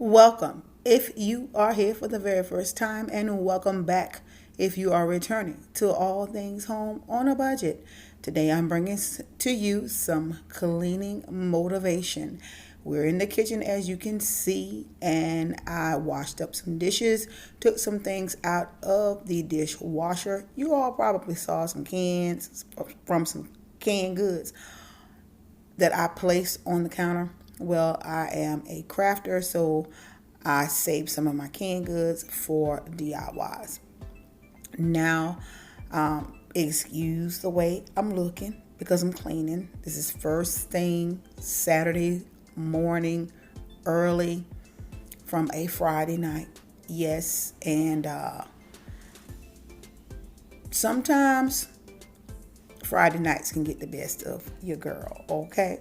Welcome if you are here for the very first time, and welcome back if you are returning to All Things Home on a Budget. Today I'm bringing to you some cleaning motivation. We're in the kitchen, as you can see, and I washed up some dishes, took some things out of the dishwasher. You all probably saw some cans from some canned goods that I placed on the counter. Well, I am a crafter, so I saved some of my canned goods for DIYs. Now, excuse the way I'm looking because I'm cleaning. This is first thing Saturday morning, early from a Friday night. Yes, and sometimes Friday nights can get the best of your girl, okay?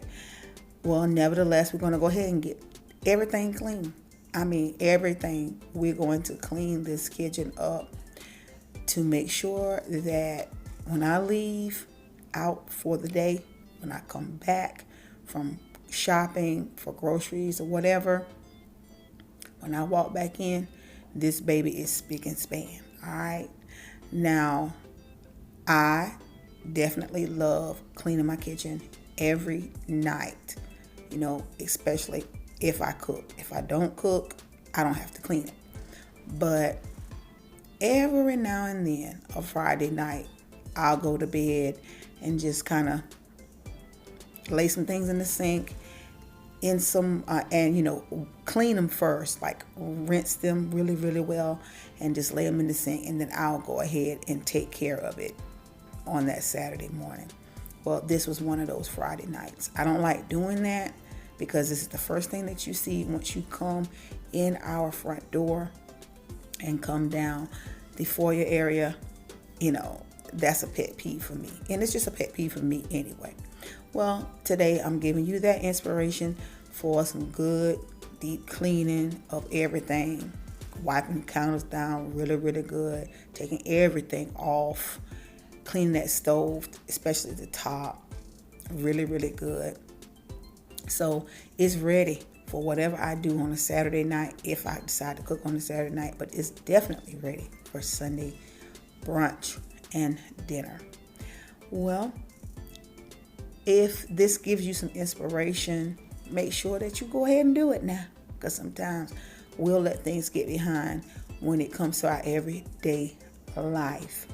Well, nevertheless, we're going to go ahead and get everything clean. I mean, everything. We're going to clean this kitchen up to make sure that when I leave out for the day, when I come back from shopping for groceries or whatever, when I walk back in, this baby is spick and span. All right. Now, I definitely love cleaning my kitchen every night. Especially if I cook. If I don't cook, I don't have to clean it. But every now and then, a Friday night, I'll go to bed and just kind of lay some things in the sink in some clean them first, like rinse them really, really well, and just lay them in the sink, and then I'll go ahead and take care of it on that Saturday morning. Well, this was one of those Friday nights. I don't like doing that because this is the first thing that you see once you come in our front door and come down the foyer area. That's a pet peeve for me. And it's just a pet peeve for me anyway. Well, today I'm giving you that inspiration for some good deep cleaning of everything. Wiping counters down really, really good. Taking everything off. Cleaning that stove, especially the top, really, really good. So it's ready for whatever I do on a Saturday night, if I decide to cook on a Saturday night, but it's definitely ready for Sunday brunch and dinner. Well, if this gives you some inspiration, make sure that you go ahead and do it now, because sometimes we'll let things get behind when it comes to our everyday life.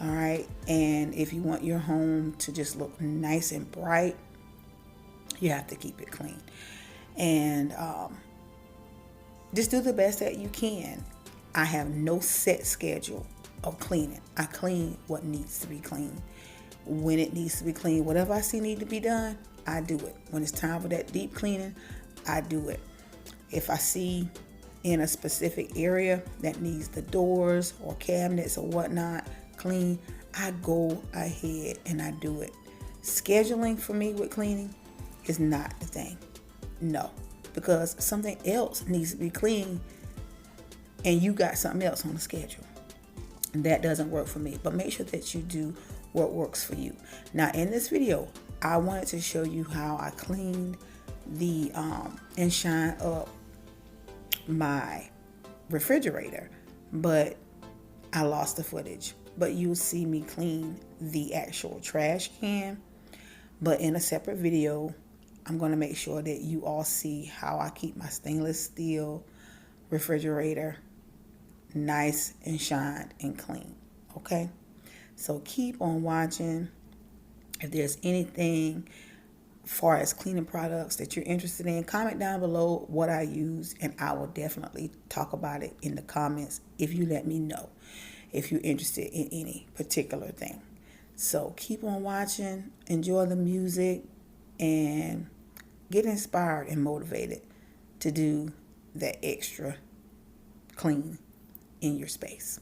All right. And if you want your home to just look nice and bright, you have to keep it clean. And just do the best that you can. I have no set schedule of cleaning. I clean what needs to be cleaned. When it needs to be cleaned, whatever I see need to be done, I do it. When it's time for that deep cleaning, I do it. If I see in a specific area that needs the doors or cabinets or whatnot clean, I go ahead and I do it. Scheduling for me with cleaning is not the thing. No, because something else needs to be clean and you got something else on the schedule. That doesn't work for me. But make sure that you do what works for you. Now, in this video, I wanted to show you how I cleaned the and shine up my refrigerator, but I lost the footage. But you'll see me clean the actual trash can. But in a separate video, I'm going to make sure that you all see how I keep my stainless steel refrigerator nice and shined and clean. Okay? So keep on watching. If there's anything far as cleaning products that you're interested in, comment down below what I use, and I will definitely talk about it in the comments if you let me know if you're interested in any particular thing. So keep on watching, enjoy the music, and get inspired and motivated to do that extra clean in your space.